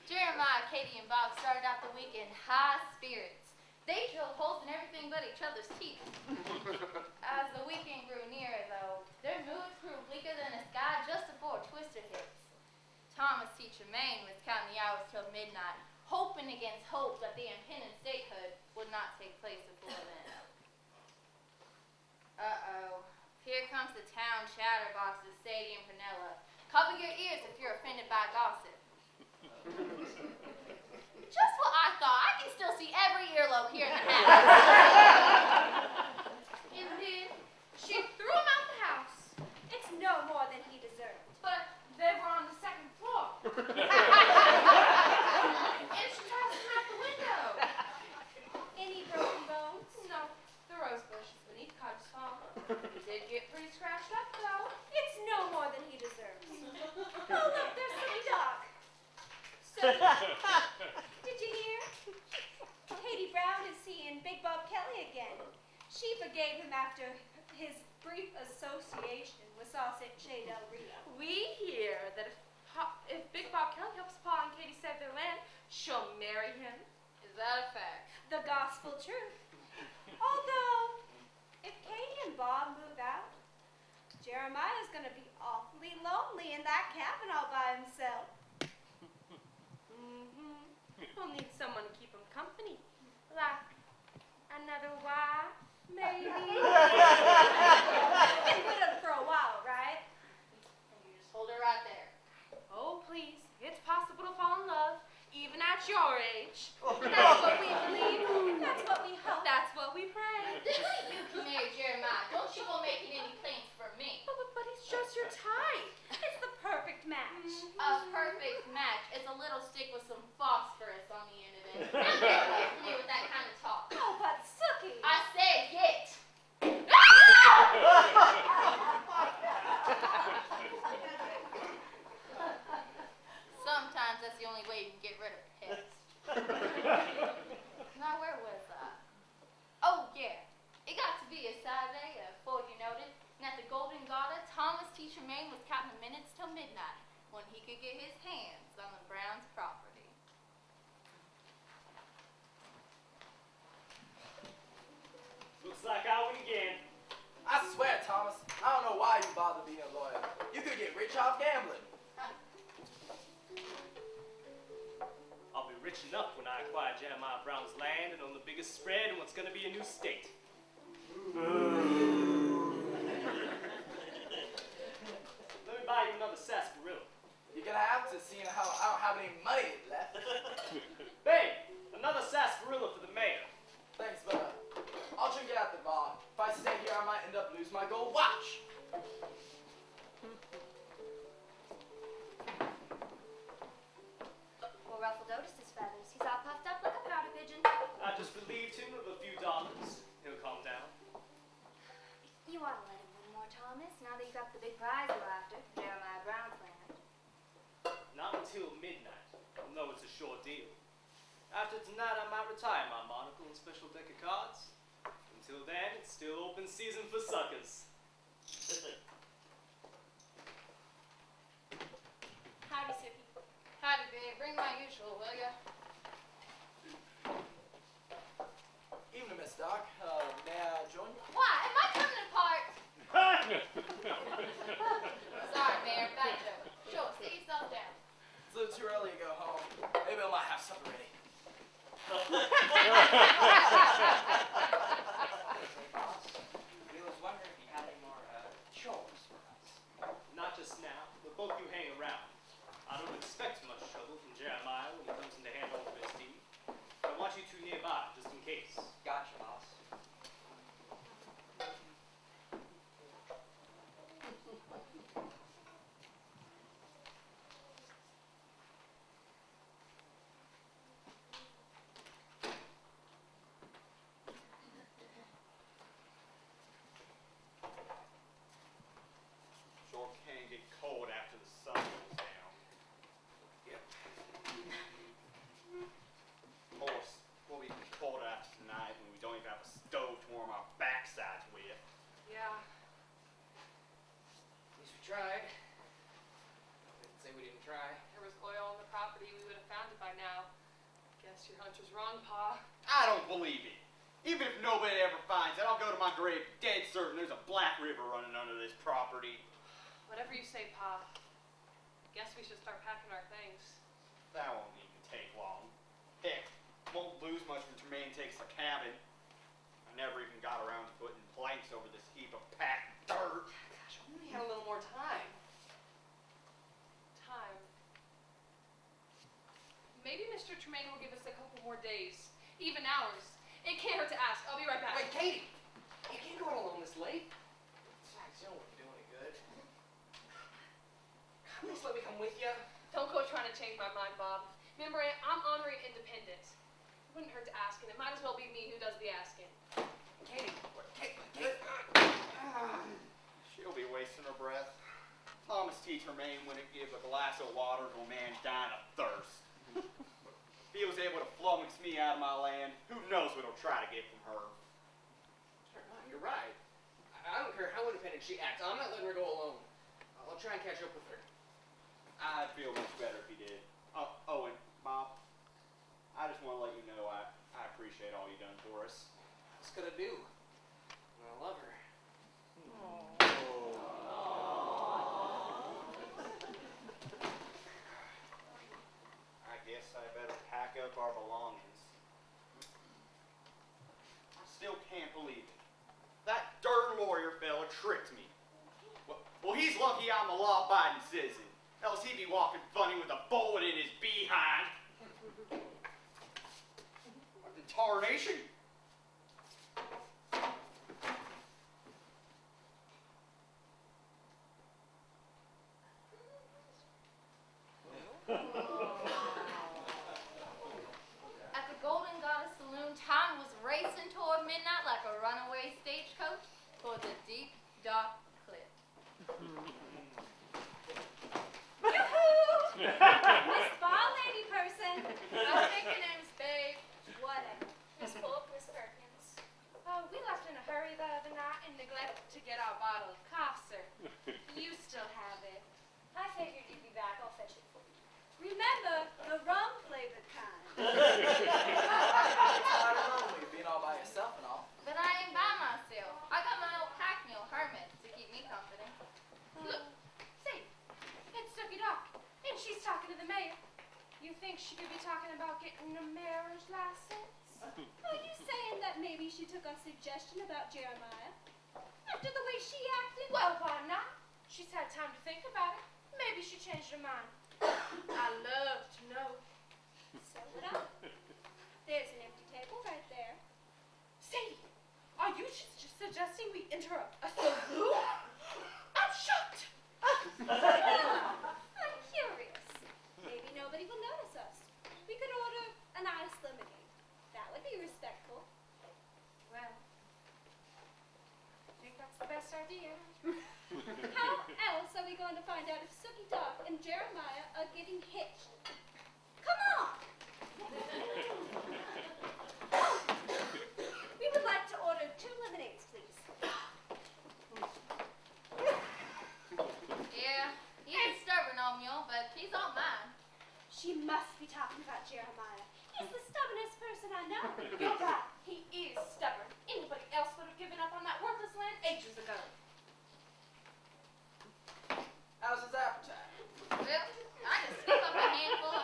Jeremiah, Katie, and Bob started out the week in high spirits. They drilled holes in everything but each other's teeth. As the weekend grew nearer, though, their moods grew bleaker than the sky just before Twister hits. Thomas T. Tremaine was counting the hours till midnight, hoping against hope that the impending statehood would not take place before then. Uh-oh. Here comes the town chatterbox of Sadie and Prunella. Cover your ears if you're offended by gossip. Just what I thought. I can still see every earlobe here in the house. And then she threw him out the house. It's no more than he deserved. But they were on the second floor. And she tossed him out the window. Any broken bones? No, the rose bushes beneath caught his fall. He did get pretty scratched up, though. It's no more than he deserves. Oh, look, there's Silly Doc. So, did you hear? Katie Brown is seeing Big Bob Kelly again. She forgave him after his brief association with Sausage Del Rio. We hear that if Big Bob Kelly helps Pa and Katie save their land, she'll marry him. Is that a fact? The gospel truth. Although, if Katie and Bob move out, Jeremiah's gonna be awfully lonely in that cabin all by himself. We'll need someone to keep him company. Like another wife, maybe. Been with him for a while, right? And you just hold her right there. Oh, please. It's possible to fall in love, even at your age. That's what we believe. That's what we hope. That's what we pray. You can marry Jeremiah. Don't you go making any claims for me. But he's just your type. It's the perfect match. A perfect match is a little stick with some phosphorus on the end of it. Now get away from me with that kind of talk. Oh, but Sookie. I said get. Sometimes that's the only way you can get rid of pets. Now, where was I? Oh, yeah. It got to be a Saturday before you noted, and at the Golden Garter, Thomas T. Tremaine was counting the minutes till midnight when he could get his hands on the Browns' property. Looks like I win again. I swear, Thomas, I don't know why you bother being a lawyer. You could get rich off gambling. I'll be rich enough when I acquire Jeremiah Brown's land and own the biggest spread in what's going to be a new state. Let me buy you another sarsaparilla. You're gonna have to, seeing how I don't have any money left. Babe, another sarsaparilla for the mayor. Thanks, but I'll drink it at the bar. If I stay here, I might end up losing my gold watch. Well, ruffled noticed his feathers. He's all puffed up like a powder pigeon. I just relieved him of a few dollars. He'll calm down. You ought to let him win more, Thomas, now that you got the big prize you're after, Jeremiah Brown's land. Not until midnight, though it's a short deal. After tonight, I might retire my monocle and special deck of cards. Until then, it's still open season for suckers. Howdy, Sookie. Howdy, babe. Bring my usual, will ya? Evening, Miss Doc. May I join you? Why? Am I coming apart? Sorry, Mayor. Bad joke. Sure, sit yourself down. too early to go home. Maybe I might have supper ready. Say, boss, we was wondering if you had any more chores for us. Not just now, but both you hang around. I don't expect much trouble from Jeremiah when he comes in to hand over his deed. I want you two nearby, just in case. Gotcha, boss. Sure can get cold after the sun goes down. Yep. Of course, we'll be cold after tonight when we don't even have a stove to warm our backsides with. Yeah. At least we tried. I didn't say we didn't try. There was oil on the property, we would have found it by now. Guess your hunch was wrong, Pa. I don't believe it. Even if nobody ever finds it, I'll go to my grave dead certain there's a black river running under this property. Whatever you say, Pa. Guess we should start packing our things. That won't even take long. Heck, won't lose much when Tremaine takes the cabin. I never even got around to putting planks over this heap of packed dirt. Gosh, we only had a little more time. Time. Maybe Mr. Tremaine will give us a couple more days. Even hours. It can't hurt to ask. I'll be right back. Wait, Katie! You can't go out alone this late. Besides, you don't want to do any good. Please let me come with you. Don't go trying to change my mind, Bob. Remember, I'm honoring independence. It wouldn't hurt to ask, and it might as well be me who does the asking. Katie, She'll be wasting her breath. Thomas T. Tremaine wouldn't give a glass of water to a man dying of thirst. If he was able to flummox me out of my land, who knows what he'll try to get from her. You're right. I don't care how independent she acts. I'm not letting her go alone. I'll try and catch up with her. I'd feel much better if he did. Oh, and Bob, I just want to let you know I appreciate all you've done for us. What's gonna do? I love her. I guess I better pack up our belongings. I still can't believe it. That darn lawyer fella tricked me. Well, he's lucky I'm a law-abiding citizen. Else he'd be walking funny with a bullet in his behind. What in tarnation? At the Golden Goddess Saloon, time was racing toward midnight like a runaway stagecoach toward the deep, dark cliff. Yoo-hoo! Miss Ball Lady Person. I think your name's Babe. Whatever. Miss Polk, Miss Perkins. Oh, we left in a hurry the other night and neglected to get our bottle of cough syrup. You still have it. I figured you'd be back. I'll fetch it for you. Remember, the rum-flavored kind. It's not lonely being all by yourself and all. But I ain't by myself. I got my old pack mule, Hermit, to keep me company. Look, see, it's Snooky Doc, and she's talking to the mayor. You think she could be talking about getting a mayor's license? Are you saying that maybe she took our suggestion about Jeremiah? After the way she acted? Well, why not? She's had time to think about it. Maybe she changed her mind. I love to know. So would I. There's an empty table right there. Sadie, are you just suggesting we enter a saloon? I'm shocked. I'm curious. Maybe nobody will notice us. We could order an ice lemonade. That would be respectful. Well, I think that's the best idea. How else are we going to find out if Sookie Doc and Jeremiah are getting hitched? Come on! We would like to order 2 lemonades, please. Yeah, he's stubborn on mule, but he's all mine. She must be talking about Jeremiah. He's the stubbornest person I know. You're right. He is stubborn. Anybody else would have given up on that worthless land ages ago. How's his appetite? Well, I just scoop up a handful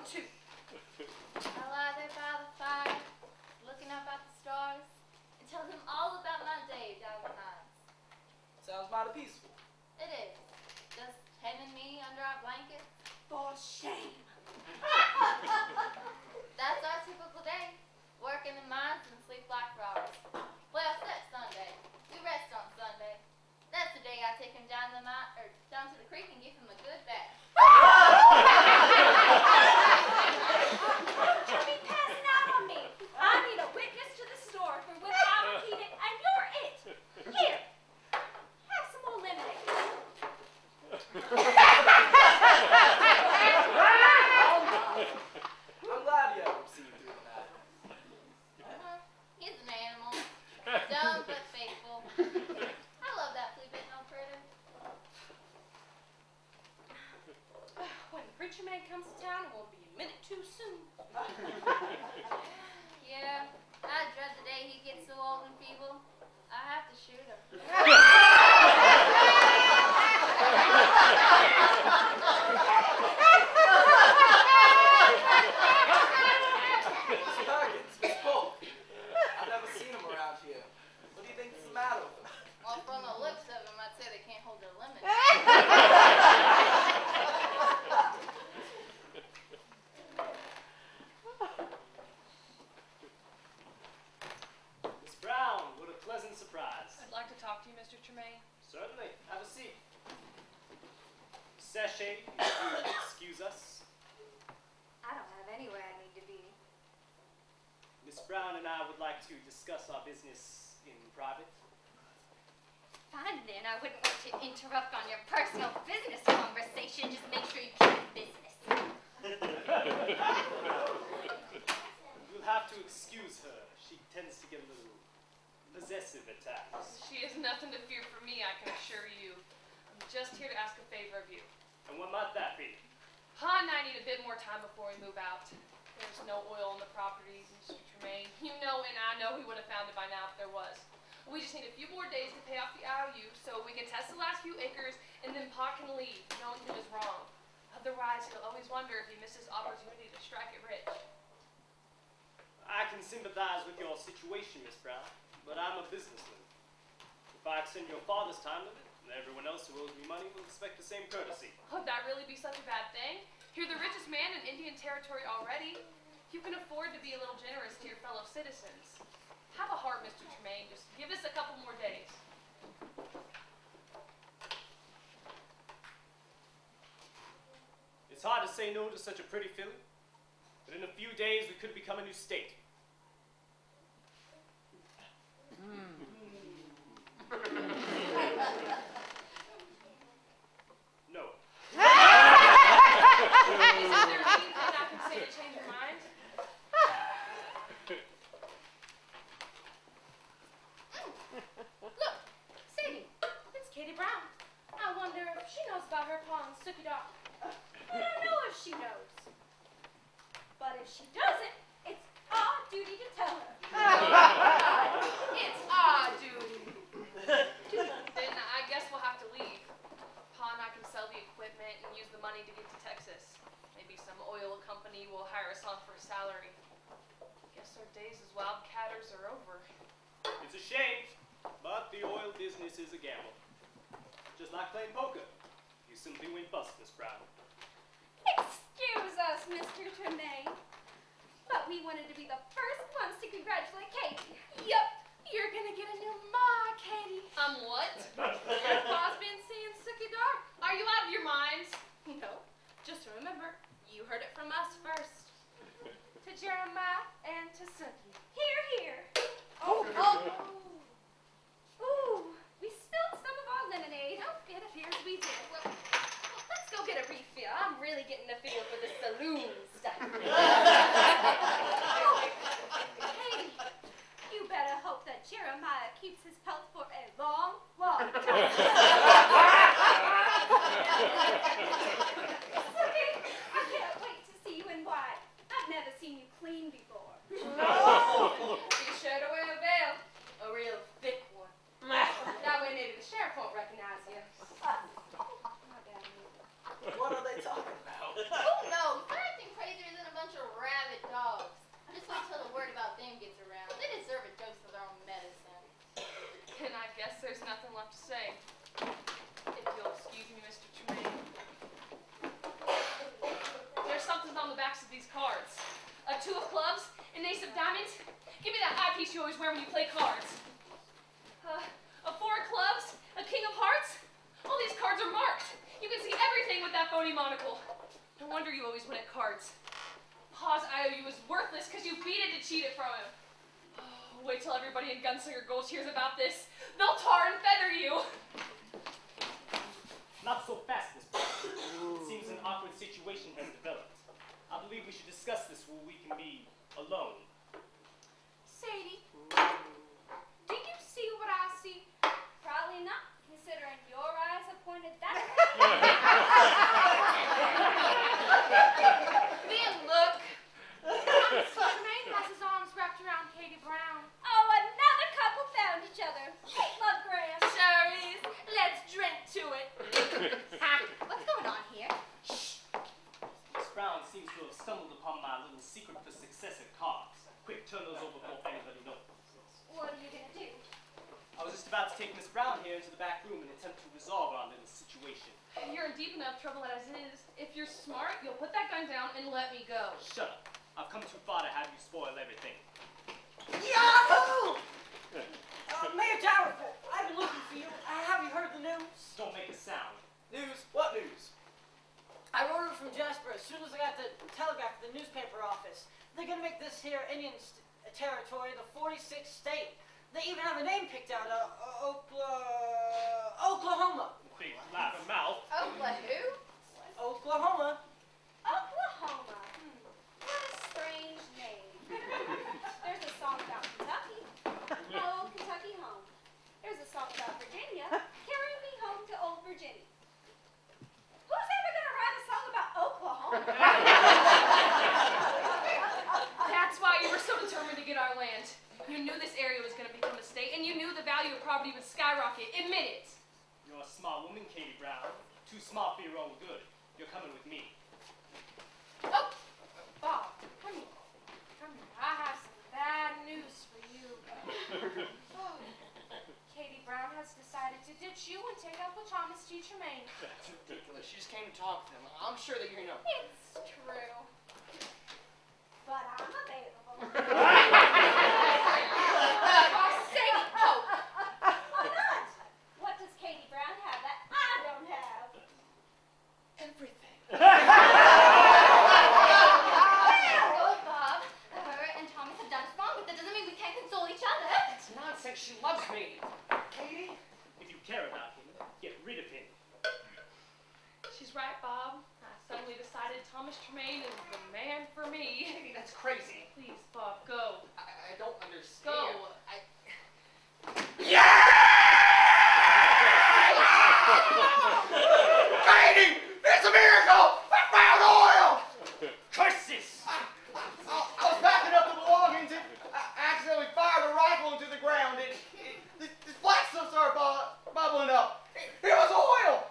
too. I lie there by the fire, looking up at the stars, and tell them all about my day down the mines. Sounds mighty peaceful. It is. Just him and me under our blankets. For shame. That's our typical day. Work in the mines and sleep like frogs. Well, except Sunday. We rest on Sunday. That's the day I take him down the down to the creek and give him a good bath. Don't you be passing out on me. I need a witness to the story for when I repeat it, and you're it. Here, have some more lemonade. I'm glad you haven't seen through the madness. He's an animal. Dumb but faithful. I love that flea-bitten old critter. When the preacher man comes to town, it won't be a minute too soon. Yeah, I dread the day he gets so old and feeble. I have to shoot him. Miss Perkins, Miss Polk. I've never seen him around here. What do you think's the matter with him? Well, from the looks of him, I'd say they can't hold their limit. Miss Brown, what a pleasant surprise. I'd like to talk to you, Mr. Tremaine. Certainly. Have a seat. Sachet, if you excuse us. I don't have anywhere I need to be. Miss Brown and I would like to discuss our business in private. Fine then, I wouldn't want to interrupt on your personal business conversation. Just make sure you keep business. You'll have to excuse her. She tends to get a little possessive at times. She has nothing to fear from me, I can assure you. I'm just here to ask a favor of you. And what might that be? Pa and I need a bit more time before we move out. There's no oil on the properties, Mr. Tremaine. You know and I know we would have found it by now if there was. We just need a few more days to pay off the IOU so we can test the last few acres and then Pa can leave, knowing he was wrong. Otherwise, he'll always wonder if he missed his opportunity to strike it rich. I can sympathize with your situation, Miss Brown, but I'm a businessman. If I extend your father's time limit, then everyone else who owes me money will expect the same courtesy. Would that really be such a bad thing? You're the richest man in Indian Territory already. You can afford to be a little generous to your fellow citizens. Have a heart, Mr. Tremaine. Just give us a couple more days. It's hard to say no to such a pretty filly, but in a few days we could become a new state. No. Is there anything I can say to change your mind? Look, Sadie, it's Katie Brown. I wonder if she knows about her pawn, Sookie Dog. I don't know if she knows. But if she doesn't, it's our duty to tell her. It's our duty. Then I guess we'll have to leave. Pa and I can sell the equipment and use the money to get to Texas. Maybe some oil company will hire us on for a salary. Guess our days as wildcatters are over. It's a shame, but the oil business is a gamble. Just like playing poker. You simply win bust, Miss Brown. Excuse us, Mr. Tremaine. But we wanted to be the first ones to congratulate Katie. Yup, you're gonna get a new ma, Katie. What? Your pa's been seeing Sookie Dog? Are you out of your minds? No, just remember, you heard it from us first. To Jeremiah and to Sookie. Hear, hear. Oh. Ooh, we spilled some of our lemonade. Oh, it appears we did. Well, let's go get a refill. I'm really getting a feel for the saloon stuff. Katie, you better hope that Jeremiah keeps his pelt for a long, long time. Sookie, I can't wait to see you in white. I've never seen you clean before. Be sure to wear a veil. A real thick one. That way maybe the sheriff won't recognize you. What are they talking about? Who knows? I clubs is on the backs of these cards. A 2 of clubs, an ace of diamonds. Give me that eyepiece you always wear when you play cards. A 4 of clubs, a king of hearts. All these cards are marked. You can see everything with that phony monocle. No wonder you always win at cards. Pa's IOU is worthless because you beat it to cheat it from him. Oh, wait till everybody in Gunslinger Gulch hears about this. They'll tar and feather you. Not so fast, Miss Brown. It seems an awkward situation has developed. I believe we should discuss this where we can be alone. Sadie, do you see what I see? Probably not, considering your eyes have pointed that way. Then look. Thomas Tremaine has his arms wrapped around Katie Brown. Oh, another couple found each other. Hey, love Graham. Sure is. Let's drink to it. What's going on here? Miss Brown seems to have stumbled upon my little secret for success at cards. Quick, turn those over before anybody knows. What are you gonna do? I was just about to take Miss Brown here into the back room and attempt to resolve our little situation. You're in deep enough trouble as is. If you're smart, you'll put that gun down and let me go. Shut up. I've come too far to have you spoil everything. Yahoo! Mayor Towerful, I've been looking for you. Have you heard the news? Don't make a sound. News? What news? I wrote it from Jasper as soon as I got the telegraph at the newspaper office. They're gonna make this here Indian territory the 46th state. They even have a name picked out, Oklahoma. Big loud mouth. Oklahoma who? Oklahoma. Oklahoma. What a strange name. There's a song about Kentucky. Oh, Kentucky home. There's a song about Virginia. Carry me home to old Virginia. Who's ever gonna write a song about Oklahoma? That's why you were so determined to get our land. You knew this area was going to become a state, and you knew the value of property would skyrocket. Admit it. You're a smart woman, Katie Brown. Too smart for your own good. You're coming with me. Oh, Bob, come here. Come here. I have some bad news for you. Oh, Katie Brown has decided to ditch you and take up with Thomas T. Tremaine. That's ridiculous. She just came to talk to him. I'm sure that you're, It's true. But I'm available. Sadie Pope. Why not? What does Katie Brown have that I don't have? everything. Oh, Bob. Her and Thomas have done us wrong, but that doesn't mean we can't console each other. It's nonsense. She loves me. Katie? If you care about him, get rid of him. She's right, Bob. I suddenly decided Thomas Tremaine is the man for me. Katie, that's crazy. Please, Bob, go. I don't understand. Go. Katie! It's a miracle! I found oil! Curses! I was backing up the belongings and I accidentally fired a rifle into the ground. This black stuff started bubbling up. It was oil!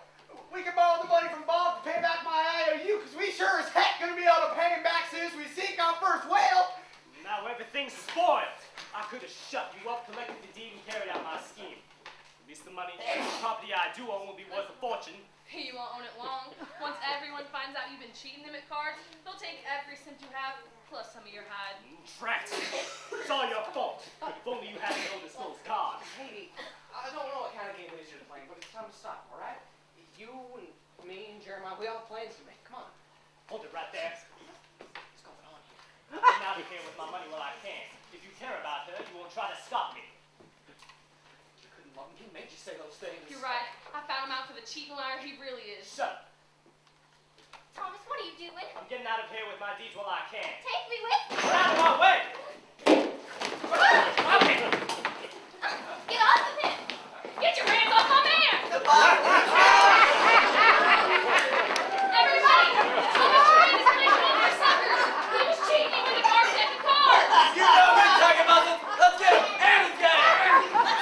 We can borrow the money from Bob to pay back my IOU because we sure as heck gonna be able to pay him back as soon as we sink our first whale. Now everything's spoiled. I could have shut you up, collected the deed, and carried out my scheme. At least the money, the property I do own will be worth a fortune. You won't own it long. Once everyone finds out you've been cheating them at cards, they'll take every cent you have, plus some of your hide. Drat! It's all your fault. If only you hadn't owned those cards. Katie, I don't know what kind of game it is you're playing, but it's time to stop, all right? You and me and Jeremiah, we all have plans to make. Come on. Hold it right there. What's going on here? I'm out of here with my money while I can. If you care about her, you won't try to stop me. You couldn't love me. He made you say those things. You're right. I found him out for the cheating liar he really is. Shut up. Thomas, what are you doing? I'm getting out of here with my deeds while I can. Take me with you. Get out of my way! Okay. Get off of him. Get your hands off my man! Everybody! Thomas Tremaine is playing all our suckers! He was cheating with the card deck of cards! You know what I'm talking about. Let's get him and his guy.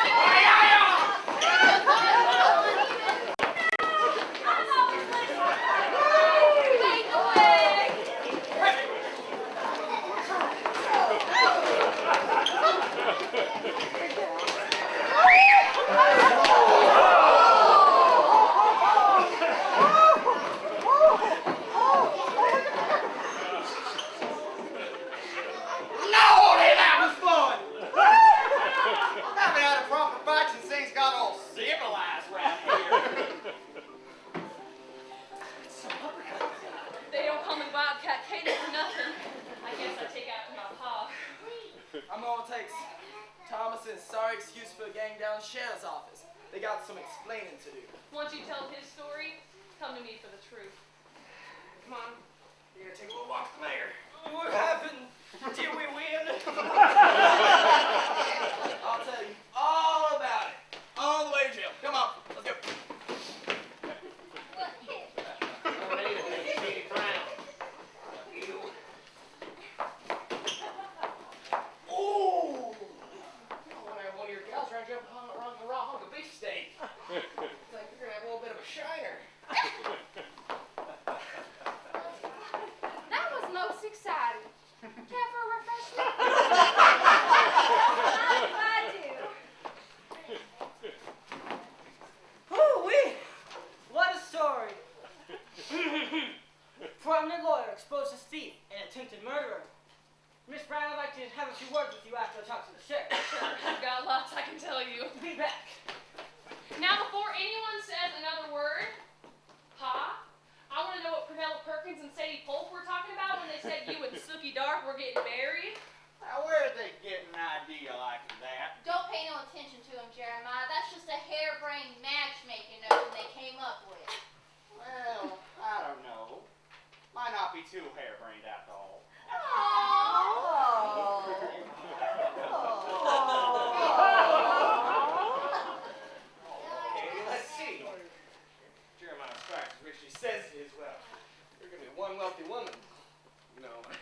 Wait away. Mama takes Thomas and sorry excuse for a gang down the sheriff's office. They got some explaining to do. Once you tell his story, come to me for the truth. Come on. You're gonna take a little walk with the mayor. What happened? Did we win? I'll tell you all about it. On the way to jail. Come on, let's go. Katie Brown. You. Ooh! I want to have one of your gals trying to jump on a raw hunk of beef steak. It's like you're gonna have a little bit of a shiner. That was most exciting. Care for a refreshment? I do. Hoo-wee! What a story! Prominent lawyer exposes thief and attempted murderer. Miss Brown, I'd like to have a few words with you after I talk to the sheriff. I've got lots I can tell you. Be back. Now, before anyone says another word, I want to know what Prunella Perkins and Sadie Polk were talking about when they said you and Sookie Dark were getting married. Now, where did they get an idea like that? Don't pay no attention to him, Jeremiah. That's just a harebrained matchmaking notion they came up with. Well, I don't know. Might not be too harebrained after all. Okay, let's see. Jeremiah Sparks is rich, he says he is. Well, you're gonna be one wealthy woman. You know, 1%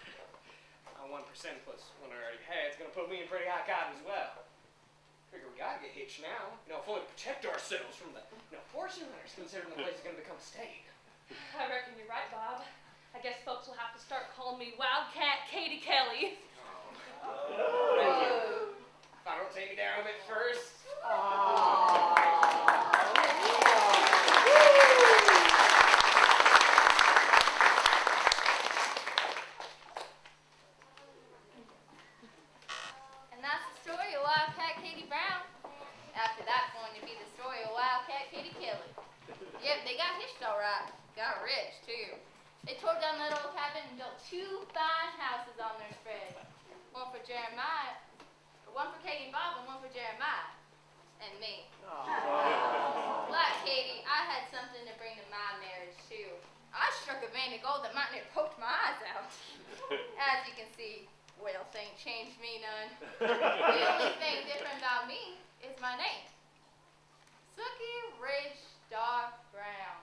plus one I already had is gonna put me in pretty high cotton as well. Figure we gotta get hitched now. You know, if only to protect ourselves from the, fortune hunters, considering the place is gonna become a state. I reckon you're right, Bob. I guess folks will have to start calling me Wildcat Katie Kelly. Thank you. If I don't take you down a bit first. And that's the story of Wildcat Katie Brown. After that point, it'd be the story of Wildcat Katie Kelly. Yep, they got hitched all right. Got rich, too. They tore down that old cabin and built 2 fine houses on their spread. One for Jeremiah, one for Katie and Bob, and one for Jeremiah. And me. Like Katie, I had something to bring to my marriage, too. I struck a vein of gold that might have poked my eyes out. As you can see, wealth ain't changed me none. The only thing different about me is my name. Sookie Rich Dark Brown.